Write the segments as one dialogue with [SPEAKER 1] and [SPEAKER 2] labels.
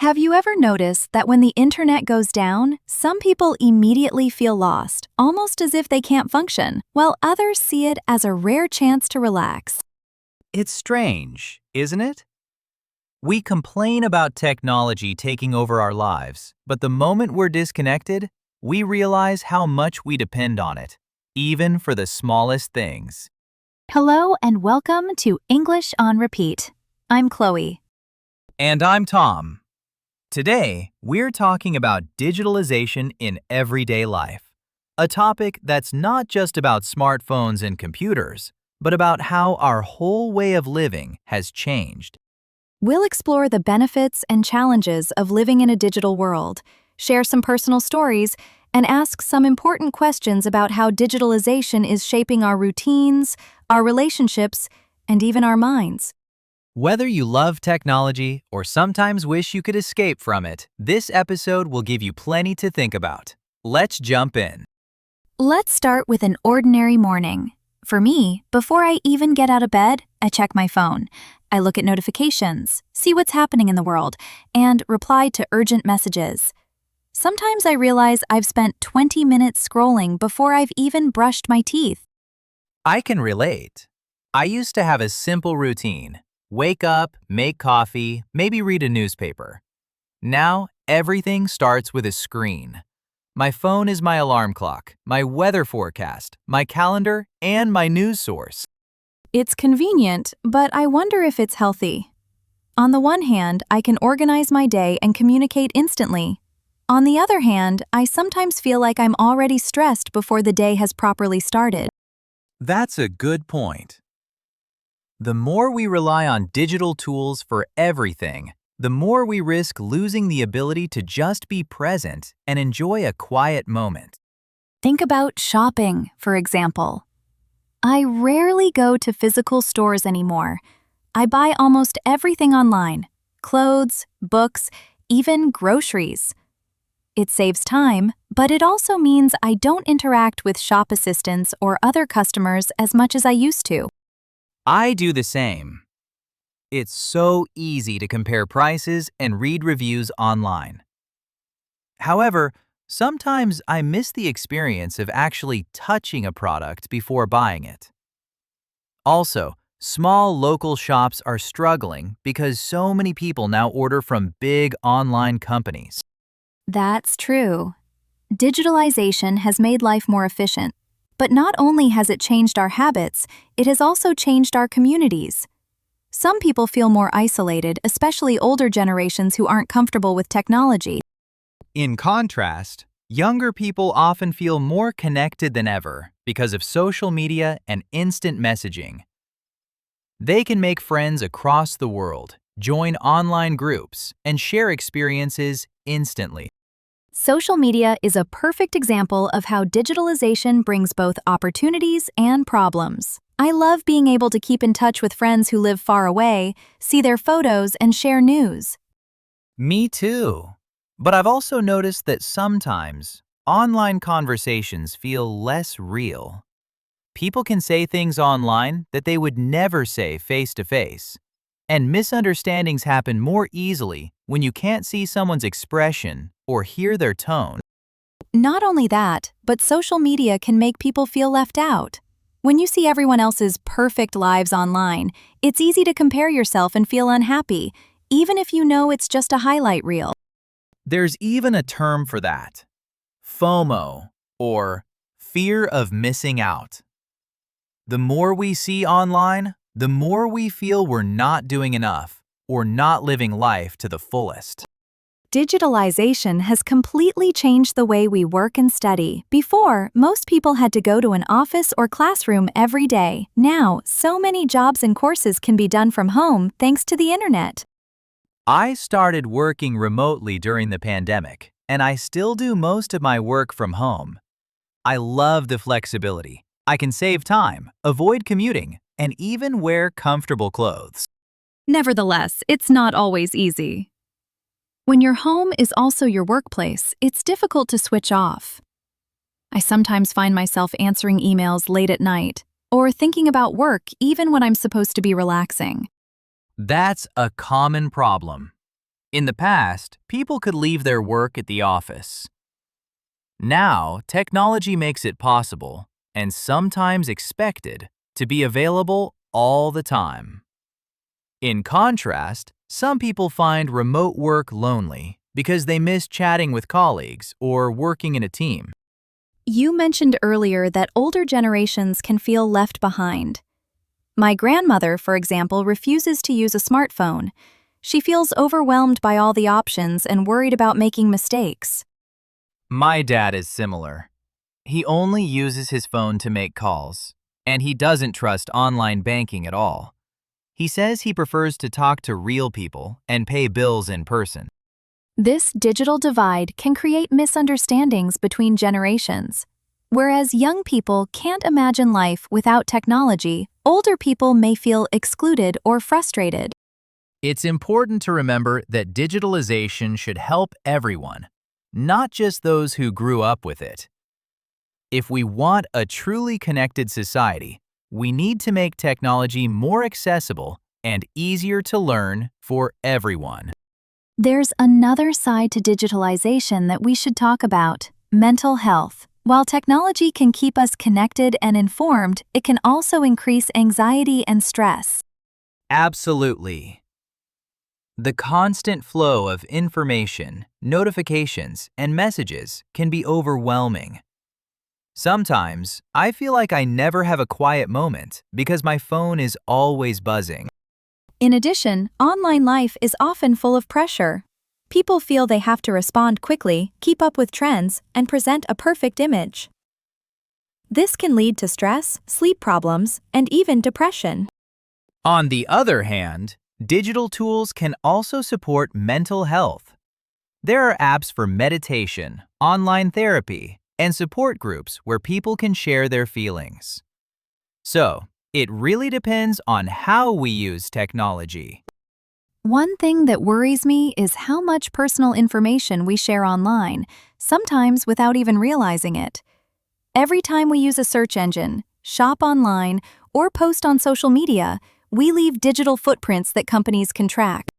[SPEAKER 1] Have you ever noticed that when the internet goes down, some people immediately feel lost, almost as if they can't function, while others see it as a rare chance to relax?
[SPEAKER 2] It's strange, isn't it? We complain about technology taking over our lives, but the moment we're disconnected, we realize how much we depend on it, even for the smallest things.
[SPEAKER 1] Hello and welcome to English on Repeat. I'm Chloe.
[SPEAKER 2] And I'm Tom. Today, we're talking about digitalization in everyday life, a topic that's not just about smartphones and computers, but about how our whole way of living has changed.
[SPEAKER 1] We'll explore the benefits and challenges of living in a digital world, share some personal stories, and ask some important questions about how digitalization is shaping our routines, our relationships, and even our minds.
[SPEAKER 2] Whether you love technology or sometimes wish you could escape from it, this episode will give you plenty to think about. Let's jump in.
[SPEAKER 1] Let's start with an ordinary morning. For me, before I even get out of bed, I check my phone. I look at notifications, see what's happening in the world, and reply to urgent messages. Sometimes I realize I've spent 20 minutes scrolling before I've even brushed my teeth.
[SPEAKER 2] I can relate. I used to have a simple routine. Wake up, make coffee, maybe read a newspaper. Now, everything starts with a screen. My phone is my alarm clock, my weather forecast, my calendar, and my news source.
[SPEAKER 1] It's convenient, but I wonder if it's healthy. On the one hand, I can organize my day and communicate instantly. On the other hand, I sometimes feel like I'm already stressed before the day has properly started.
[SPEAKER 2] That's a good point. The more we rely on digital tools for everything, the more we risk losing the ability to just be present and enjoy a quiet moment.
[SPEAKER 1] Think about shopping, for example. I rarely go to physical stores anymore. I buy almost everything online: clothes, books, even groceries. It saves time, but it also means I don't interact with shop assistants or other customers as much as I used to.
[SPEAKER 2] I do the same. It's so easy to compare prices and read reviews online. However, sometimes I miss the experience of actually touching a product before buying it. Also, small local shops are struggling because so many people now order from big online companies.
[SPEAKER 1] That's true. Digitalization has made life more efficient. But not only has it changed our habits, it has also changed our communities. Some people feel more isolated, especially older generations who aren't comfortable with technology.
[SPEAKER 2] In contrast, younger people often feel more connected than ever because of social media and instant messaging. They can make friends across the world, join online groups, and share experiences instantly.
[SPEAKER 1] Social media is a perfect example of how digitalization brings both opportunities and problems. I love being able to keep in touch with friends who live far away, see their photos, and share news.
[SPEAKER 2] Me too. But I've also noticed that sometimes online conversations feel less real. People can say things online that they would never say face-to-face. And misunderstandings happen more easily when you can't see someone's expression or hear their tone.
[SPEAKER 1] Not only that, but social media can make people feel left out. When you see everyone else's perfect lives online, it's easy to compare yourself and feel unhappy, even if you know it's just a highlight reel.
[SPEAKER 2] There's even a term for that: FOMO, or fear of missing out. The more we see online, the more we feel we're not doing enough or not living life to the fullest.
[SPEAKER 1] Digitalization has completely changed the way we work and study. Before, most people had to go to an office or classroom every day. Now, so many jobs and courses can be done from home thanks to the internet.
[SPEAKER 2] I started working remotely during the pandemic, and I still do most of my work from home. I love the flexibility. I can save time, avoid commuting, and even wear comfortable clothes.
[SPEAKER 1] Nevertheless, it's not always easy. When your home is also your workplace, it's difficult to switch off. I sometimes find myself answering emails late at night, or thinking about work even when I'm supposed to be relaxing.
[SPEAKER 2] That's a common problem. In the past, people could leave their work at the office. Now, technology makes it possible, and sometimes expected, to be available all the time. In contrast, some people find remote work lonely because they miss chatting with colleagues or working in a team.
[SPEAKER 1] You mentioned earlier that older generations can feel left behind. My grandmother, for example, refuses to use a smartphone. She feels overwhelmed by all the options and worried about making mistakes.
[SPEAKER 2] My dad is similar. He only uses his phone to make calls, and he doesn't trust online banking at all. He says he prefers to talk to real people and pay bills in person.
[SPEAKER 1] This digital divide can create misunderstandings between generations. Whereas young people can't imagine life without technology, older people may feel excluded or frustrated.
[SPEAKER 2] It's important to remember that digitalization should help everyone, not just those who grew up with it. If we want a truly connected society, we need to make technology more accessible and easier to learn for everyone.
[SPEAKER 1] There's another side to digitalization that we should talk about: mental health. While technology can keep us connected and informed, it can also increase anxiety and stress.
[SPEAKER 2] Absolutely. The constant flow of information, notifications, and messages can be overwhelming. Sometimes, I feel like I never have a quiet moment because my phone is always buzzing.
[SPEAKER 1] In addition, online life is often full of pressure. People feel they have to respond quickly, keep up with trends, and present a perfect image. This can lead to stress, sleep problems, and even depression.
[SPEAKER 2] On the other hand, digital tools can also support mental health. There are apps for meditation, online therapy, and support groups where people can share their feelings. So, it really depends on how we use technology.
[SPEAKER 1] One thing that worries me is how much personal information we share online, sometimes without even realizing it. Every time we use a search engine, shop online, or post on social media, we leave digital footprints that companies can track.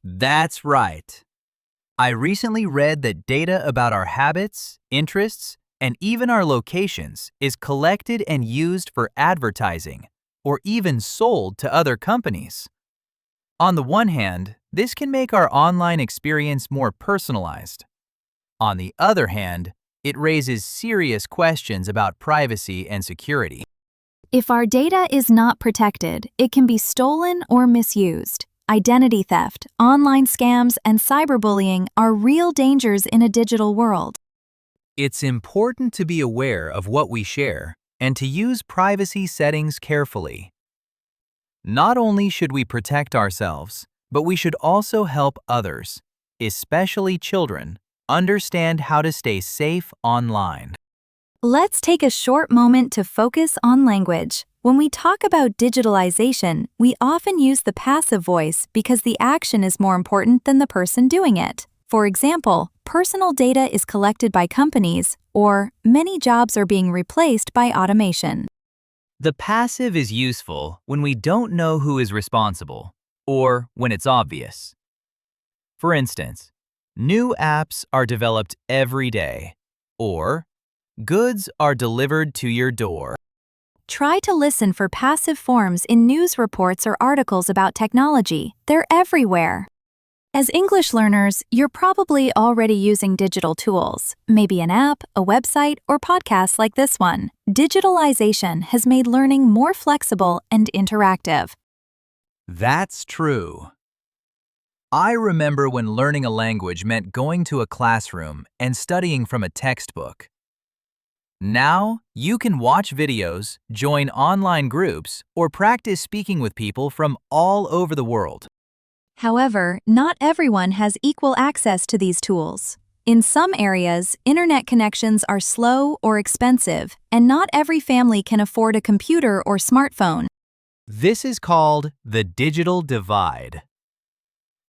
[SPEAKER 2] That's right. I recently read that data about our habits, interests, and even our locations is collected and used for advertising, or even sold to other companies. On the one hand, this can make our online experience more personalized. On the other hand, it raises serious questions about privacy and security.
[SPEAKER 1] If our data is not protected, it can be stolen or misused. Identity theft, online scams, and cyberbullying are real dangers in a digital world.
[SPEAKER 2] It's important to be aware of what we share and to use privacy settings carefully. Not only should we protect ourselves, but we should also help others, especially children, understand how to stay safe online.
[SPEAKER 1] Let's take a short moment to focus on language. When we talk about digitalization, we often use the passive voice because the action is more important than the person doing it. For example, personal data is collected by companies, or many jobs are being replaced by automation.
[SPEAKER 2] The passive is useful when we don't know who is responsible, or when it's obvious. For instance, new apps are developed every day, or goods are delivered to your door.
[SPEAKER 1] Try to listen for passive forms in news reports or articles about technology. They're everywhere. As English learners, you're probably already using digital tools, maybe an app, a website, or podcasts like this one. Digitalization has made learning more flexible and interactive.
[SPEAKER 2] That's true. I remember when learning a language meant going to a classroom and studying from a textbook. Now, you can watch videos, join online groups, or practice speaking with people from all over the world.
[SPEAKER 1] However, not everyone has equal access to these tools. In some areas, internet connections are slow or expensive, and not every family can afford a computer or smartphone.
[SPEAKER 2] This is called the digital divide.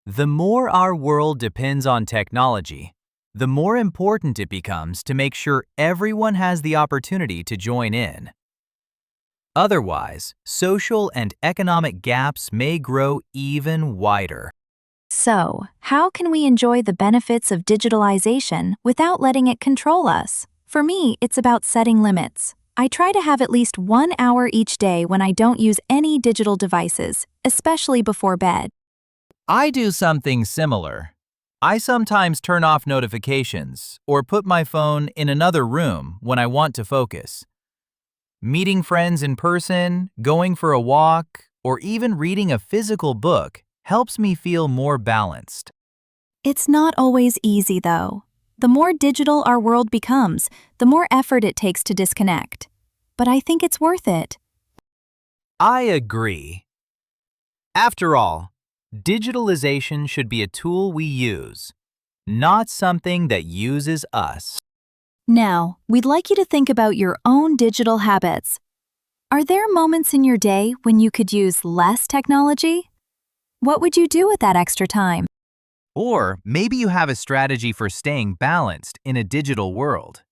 [SPEAKER 2] The more our world depends on technology, the more important it becomes to make sure everyone has the opportunity to join in. Otherwise, social and economic gaps may grow even wider.
[SPEAKER 1] So, how can we enjoy the benefits of digitalization without letting it control us? For me, it's about setting limits. I try to have at least 1 hour each day when I don't use any digital devices, especially before bed.
[SPEAKER 2] I do something similar. I sometimes turn off notifications or put my phone in another room when I want to focus. Meeting friends in person, going for a walk, or even reading a physical book helps me feel more balanced.
[SPEAKER 1] It's not always easy, though. The more digital our world becomes, the more effort it takes to disconnect. But I think it's worth it.
[SPEAKER 2] I agree. After all, digitalization should be a tool we use, not something that uses us.
[SPEAKER 1] Now, we'd like you to think about your own digital habits. Are there moments in your day when you could use less technology? What would you do with that extra time?
[SPEAKER 2] Or maybe you have a strategy for staying balanced in a digital world.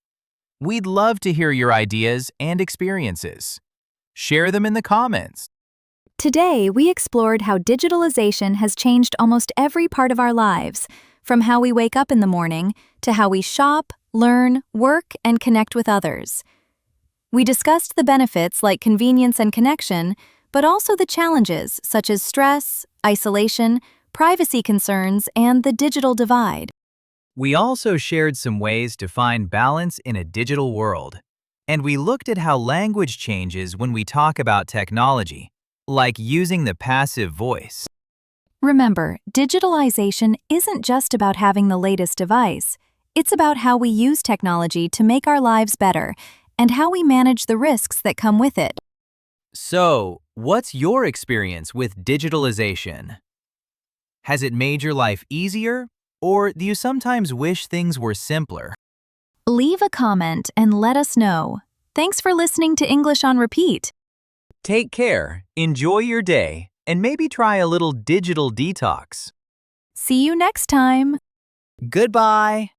[SPEAKER 2] We'd love to hear your ideas and experiences. Share them in the comments.
[SPEAKER 1] Today, we explored how digitalization has changed almost every part of our lives, from how we wake up in the morning to how we shop, learn, work, and connect with others. We discussed the benefits like convenience and connection, but also the challenges such as stress, isolation, privacy concerns, and the digital divide.
[SPEAKER 2] We also shared some ways to find balance in a digital world. And we looked at how language changes when we talk about technology, like using the passive voice.
[SPEAKER 1] Remember, digitalization isn't just about having the latest device. It's about how we use technology to make our lives better and how we manage the risks that come with it.
[SPEAKER 2] So, what's your experience with digitalization? Has it made your life easier, or do you sometimes wish things were simpler?
[SPEAKER 1] Leave a comment and let us know. Thanks for listening to English on Repeat.
[SPEAKER 2] Take care, enjoy your day, and maybe try a little digital detox.
[SPEAKER 1] See you next time.
[SPEAKER 2] Goodbye.